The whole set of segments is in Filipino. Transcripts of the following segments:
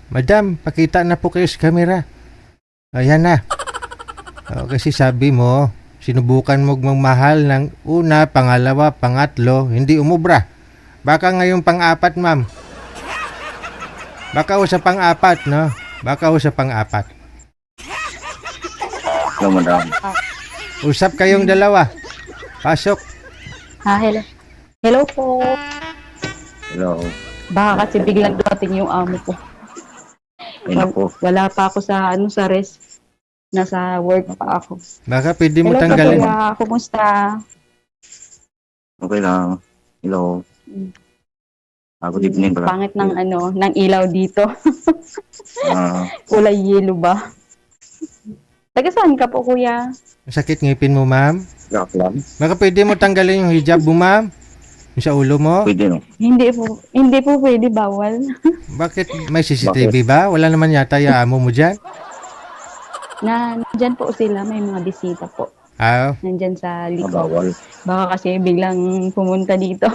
Madam, pakita na po kayo sa camera. Ayan na. Kasi sabi mo, sinubukan mo magmahal ng una, pangalawa, pangatlo, hindi umubra. Baka ngayong pang-apat, ma'am. Baka o sa pang-apat, no? Baka o sa pang-apat. Hello, madam. Usap kayong dalawa. Pasok. Hello. Hello po. Hello. Baka kasi biglang dumating yung amo ko. Ay, naku. Wala pa ako sa sa rest. Nasa work pa ako. Baka pwede mo Hello po, tanggalin. kuya. Kumusta? Okay lang. Hello. Mm. Good evening, bro. Pangit ng ng ilaw dito. Ah, Kulay yellow ba? Taga saan ka po, kuya? Sakit ngipin mo, ma'am. yak lang. Baka pwede mo tanggalin yung hijab mo, ma'am. Yung sa ulo mo. Pwede, no? Hindi po pwede, bawal. Bakit may CCTV ba? Wala naman yata yung amo mo dyan. Nandyan po sila, may mga bisita po. Nandyan sa likod. Bawal. Baka kasi biglang pumunta dito.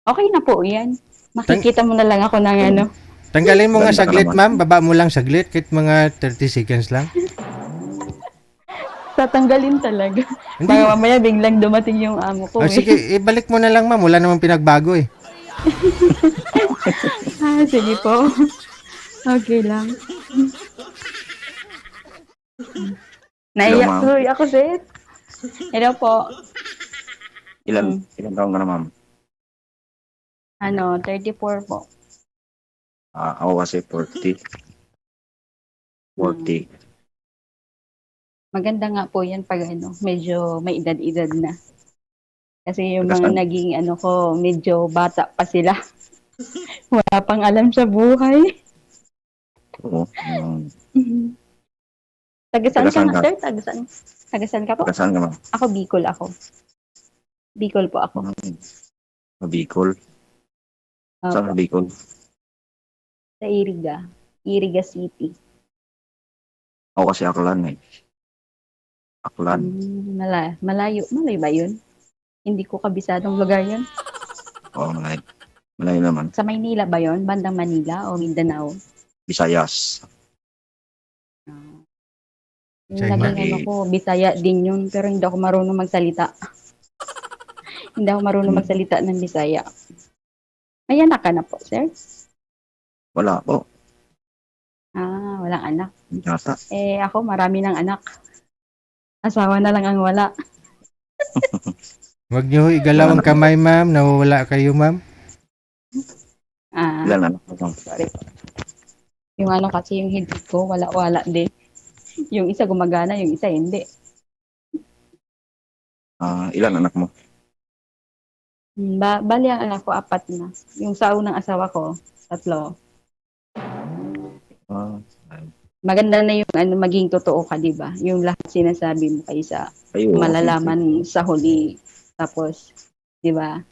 Okay na po yan. Makikita mo na lang ako ng Tanggalin mo nga Ganda ka saglit, naman. ma'am. Baba mo lang saglit. Kahit mga 30 seconds lang. tatanggalin talaga. Hindi. Baka mamaya biglang dumating yung amo ko. Sige, ibalik mo na lang, ma'am. Wala namang pinagbago eh. Sige po. Okay lang. Naiyak ma'am. tuloy ako, sis. Hello po. Ilan taon ka na, ma'am? 34 po. Ako kasi 40. 40. Maganda nga po yan pag medyo may edad-edad na. Kasi yung mga Saan? naging ko, medyo bata pa sila. Wala pang alam sa buhay. Oo. Taga saan ka Taga-saan nga, ka? sir? Taga saan ka po? Saan ka, ma'am? Ako, Bicol ako. Bicol po ako. Bicol. Saan Opo, sa Bicol? sa Iriga. Iriga City. Ako kasi Aklan eh. Aklan. Malayo. Malayo ba yun? Hindi ko kabisadong lugar yun. Oo, malayo naman. Sa Maynila ba yun? Bandang Manila o Mindanao? Visayas. Yung China. naging ko, Bisaya din yun. Pero hindi ako marunong magsalita. Hindi ako marunong magsalita ng Bisaya. May anak ka na po, sir? Wala po. Walang anak. Yata. Ako, marami ng anak. Asawa na lang ang wala. Huwag niyo igalaw ang kamay, ma'am. Nawawala kayo, ma'am. Ilan anak mo, ma'am? Sorry po. Yung kasi yung head ko, wala din. Yung isa gumagana, yung isa hindi. Ilan anak mo? Bali ang anak ko, 4 na. Yung sa unang asawa ko, 3. Maganda na yung maging totoo ka, di ba? Yung lahat sinasabi mo kaysa Kayo. malalaman sa huli. Tapos, di ba?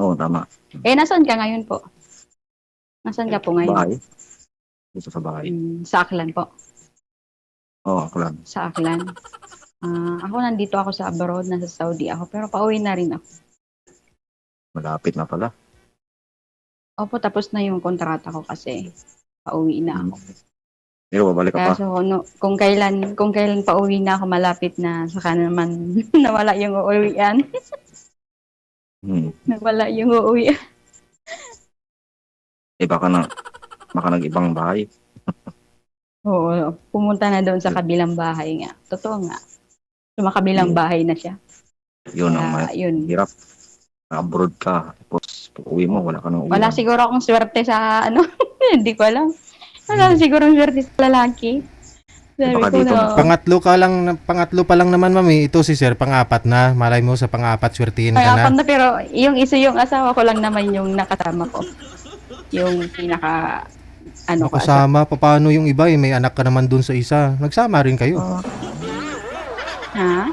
Oo, tama. Nasaan ka ngayon po? Nasaan ka po ngayon? Bahay. Dito sa bahay. Sa Aklan po. Oo, Aklan. Sa Aklan. Ako nandito ako sa abroad, nasa Saudi ako. Pero pauwi na rin ako. Malapit na pala. Opo, tapos na yung kontrata ko kasi. Pauwi na ako. Pero babalik ka Kaya pa. so, kung kailan pauwi na ako, malapit na, saka naman nawala yung uuwian. Nawala yung uuwian. Baka nag-ibang bahay. Oo, pumunta na doon sa kabilang bahay nga. Totoo nga. Sa kabilang bahay na siya. Yun ang Yun. hirap. Abroad ka. Tapos uwi mo, wala ka nang uwi. Wala siguro akong swerte sa hindi ko alam. Wala siguro akong swerte sa lalaki. Sabi Baka ko dito na, Pangatlo pa lang naman, ma'am. Ito si sir, pang-apat na. Malay mo sa pang-apat, swertihin ka apat na. na, pero yung asawa ko lang naman yung nakasama ko. Yung pinaka, ko Kasama, paano yung iba eh? May anak ka naman dun sa isa. Nagsama rin kayo. Ha?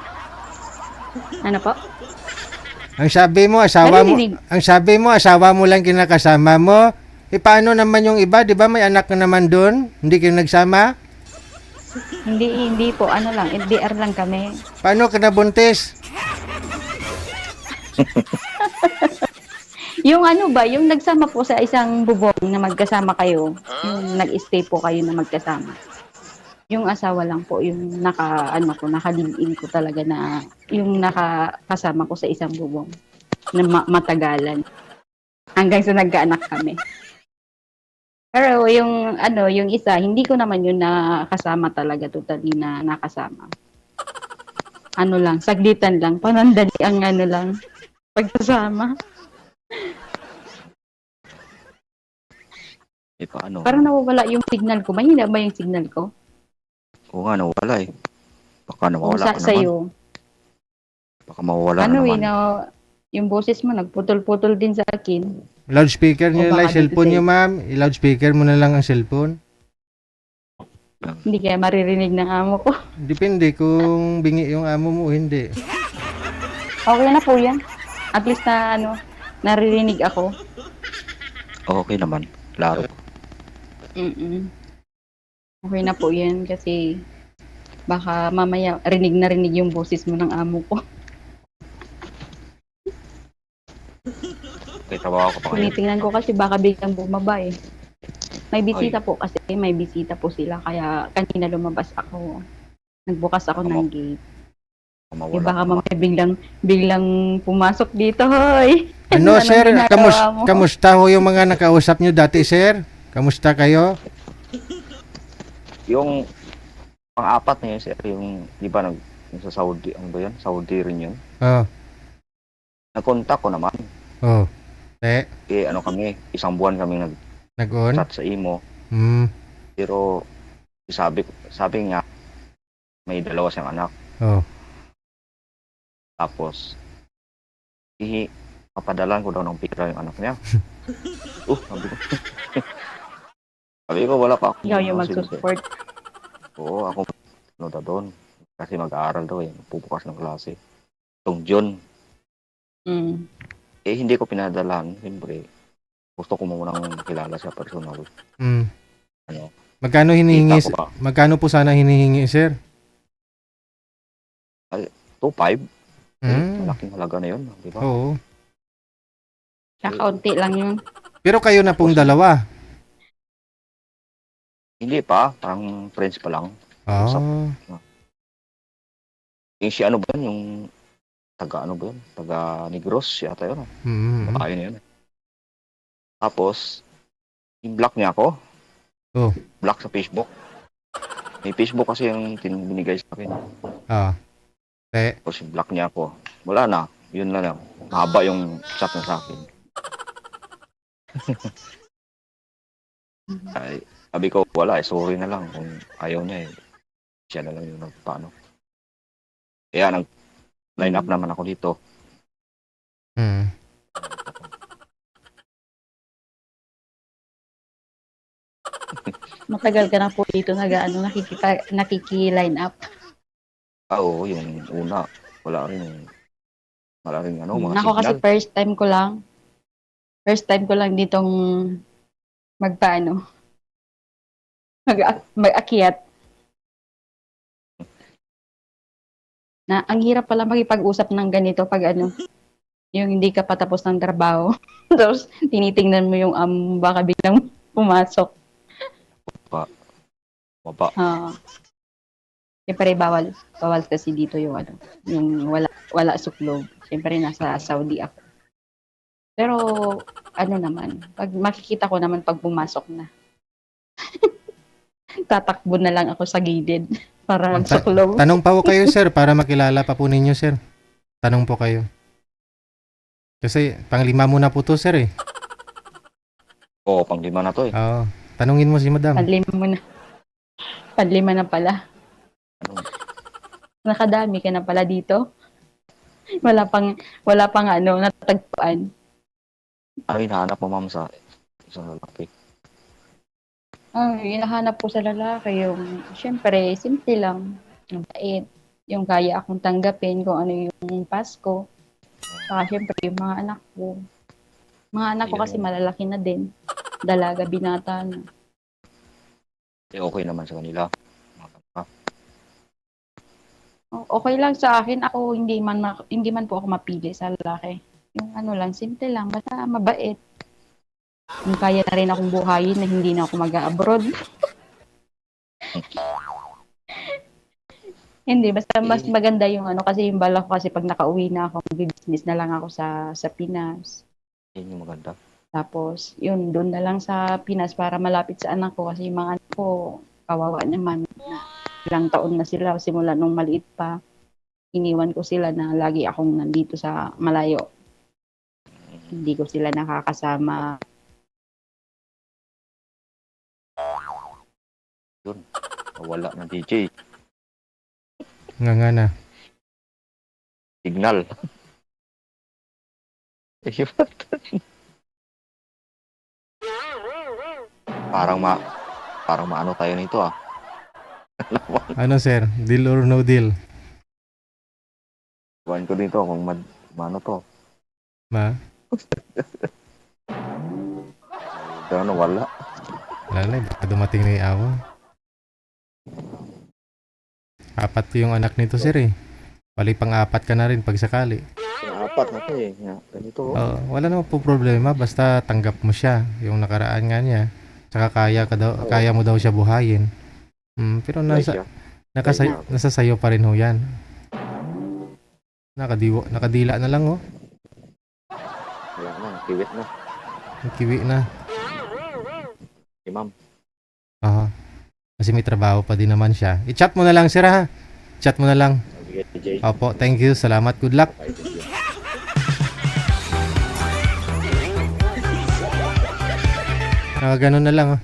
Ano po? Ang sabi mo, asawa mo lang kinakasama mo. Paano naman yung iba? Di ba may anak ka naman dun? Hindi kayo nagsama? Hindi po. LDR lang kami. Paano ka nabuntis? Yung ano ba, yung nagsama po sa isang bubong na magkasama kayo, yung nag-stay po kayo na magkasama. Yung asawa lang po, yung nakalive-in ko talaga na, yung nakakasama ko sa isang bubong na matagalan. Hanggang sa nagkaanak kami. Pero yung isa, hindi ko naman yun nakasama talaga, totally na nakasama. Ano lang, saglitan lang, panandali ang lang, pagkasama. Paano? Parang nawawala yung signal ko. Mahina ba yung signal ko? Oo nga, nawala eh. Baka O nawala ka naman. sa'yo. Baka mawala Ano na naman. yung boses mo, nagputol-putol din sa akin. Loudspeaker niyo O lang baka yung cellphone dito niyo, ma'am. I-loudspeaker mo na lang ang cellphone. Hindi kaya maririnig ng amo ko. Depende kung bingi yung amo mo o hindi. Okay na po yan. At least naririnig ako. Okay naman. Klaro. Mm-mm. Okay na po yan kasi baka mamaya rinig na rinig yung boses mo ng amo ko. Okay, trabaho ko pa ngayon. Tinitingnan ko kasi baka biglang bumaba eh. May bisita po kasi, may bisita po sila kaya kanina lumabas ako. Nagbukas ako ng gate. Eh, baka Mawala. mamaya biglang pumasok dito, hoy. Ano, Anong sir? ginagawa mo? Kamusta ho yung mga nakausap nyo dati, sir? Kamusta kayo? Yung pang-apat na yun, sir, yung, di ba, yung sa Saudi, ano ba yun? Saudi rin yun. Oh, Nag-contact ko naman. oh. Te, Ano kami, isang buwan kami nag-on? nag-chat sa imo. Hmm, Pero, sabi niya, may dalawa siyang anak. oh. Tapos, papadalan ko daw ng picture yung anak niya. Sabi ko. Sabi ko, wala pa ako. Ikaw yung magsusupport. Oo, ako doon. Kasi mag-aaral daw eh. Pupukas ng klase. Itong June. Mm. Hindi ko pinadalan. Siyempre, gusto ko munang makilala siya personal. Hmm. Ano? Magkano hinihingi? Kita ko ba? Magkano po sana hinihingi, sir? 2.5? Hmm. Malaking halaga na yun. Di ba? Oo. Kakaunti lang yun. Pero kayo na pong dalawa. Hindi pa. Parang friends pa lang. Usap. Oh. Yung si ano ba yun? Yung taga ano ba yun? Taga Negros yata yun. Hmm. Babae na yun. Tapos, i-block niya ako. Oh. Block sa Facebook. May Facebook kasi yung binigay sa akin. Ah. Te, Tapos i-block niya ako. Wala na. Yun na lang. Mahaba yung chat niya sa akin. Ay, sabi ko, wala. Sorry na lang. Kung ayaw niya siya na lang yung nagpaano. Kaya nag-line up naman ako dito. hmm. Matagal ka na po dito nakiki-line up. Oo, yung una. Wala rin mga Ako kasi signal. first time ko lang. First time ko lang ditong mag-akyat. Na ang hirap pala makipag-usap ng ganito pag yung hindi ka patapos ng trabaho. Tapos tinitingnan mo yung baka biglang pumasok. Baba. Siyempre bawal kasi dito yung yung wala suklog. Siyempre nasa Saudi ako. Pero naman, pag makikita ko naman pag pumasok na. Tatakbo na lang ako sa gilid para magsuklog. Tanong pa po kayo, sir, para makilala pa po ninyo, sir. Tanong po kayo. Kasi panglima muna po to, sir, eh. Oo, pang-5 na to eh. Oo. Tanungin mo si madam. Panlima na pala. Ano? Nakadami ka na pala dito. Wala pang natagpuan. Ay, hinahanap mo ma'am sa lalaki. Hinahanap ko sa lalaki yung, syempre, simple lang. Yung bait. Yung kaya akong tanggapin kung ano yung Pasko. Saka syempre, yung mga anak ko. Mga anak ko kasi malalaki na din. Dalaga, binata na. Okay naman sa kanila. Okay lang sa akin. Ako, hindi man po ako mapili sa lalaki. Yung ano lang, simple lang, basta mabait. Kung kaya na rin akong buhayin na hindi na ako mag-abroad. Hindi, basta mas maganda yung ano, kasi yung bala ko kasi pag nakauwi na ako, business na lang ako sa Pinas. Yun yung maganda. Tapos, yun, doon na lang sa Pinas para malapit sa anak ko kasi yung mga anak ko, kawawa naman. Ilang taon na sila, simula nung maliit pa. Iniwan ko sila na lagi akong nandito sa malayo. Hindi ko sila nakakasama. Wala na DJ. Nga na. Signal. Parang maano tayo nito ah. Ano sir? Deal or no deal? Kuhan ko dito kung maano to. Ma? Pero wala. Wala na, baka dumating na yung awa. 4 yung anak nito sir eh. Bali pang-4 ka na rin pag sakali. Apat na to eh. Ganito. Wala naman po problema basta tanggap mo siya yung nakaraan nga niya. Saka kaya mo daw siya buhayin. Pero nasa sayo pa rin ho yan. Nakadila na lang oh. Wala na, kiwit na. Kiwi na. Si ma'am. Oo. Kasi may trabaho pa din naman siya. I-chat mo na lang sir ha. Chat mo na lang. Sige, DJ. Opo, thank you. Salamat. Good luck. Bye, thank you. Ganun na lang oh.